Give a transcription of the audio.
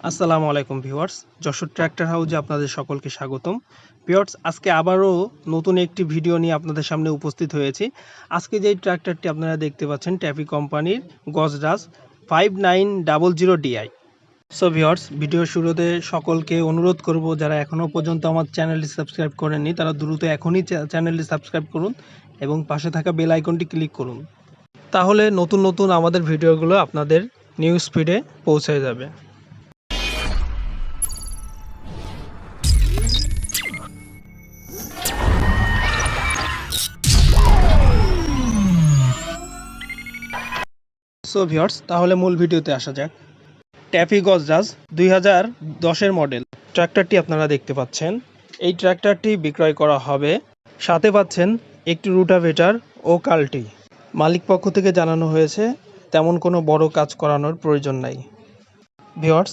আসসালামু আলাইকুম viewers, Jessore tractor হাউসে আপনাদের সকলকে স্বাগতম। ভিউয়ার্স, আজকে আবারও নতুন একটি ভিডিও নিয়ে আপনাদের সামনে উপস্থিত হয়েছি। আজকে যেই ট্র্যাক্টরটি আপনারা দেখতে পাচ্ছেন ট্যাফি কোম্পানির Gajaraj 5900 DI। So viewers, video শুরুতে সকলকে অনুরোধ করব, যারা এখনও পর্যন্ত আমার চ্যানেলটি সাবস্ক্রাইব করেননি তারা দ্রুত এখনই চ্যানেলটি সাবস্ক্রাইব করুন এবং পাশে থাকা বেল আইকনটি ক্লিক করুন। তাহলে নতুন নতুন আমাদের ভিডিওগুলো আপনাদের নিউজ ফিডে পৌঁছে যাবে। সো ভিউয়ার্স, তাহলে মূল ভিডিওতে আসা যাক। ট্যাফি গজরাজ 2010-এর মডেল ট্র্যাক্টরটি আপনারা দেখতে পাচ্ছেন। এই ট্র্যাক্টরটি বিক্রয় করা হবে। সাথে পাচ্ছেন একটি রুটাভেটার ও কাল্টি। মালিক পক্ষ থেকে জানানো হয়েছে তেমন কোনো বড় কাজ করানোর প্রয়োজন নাই। ভিউয়ার্স,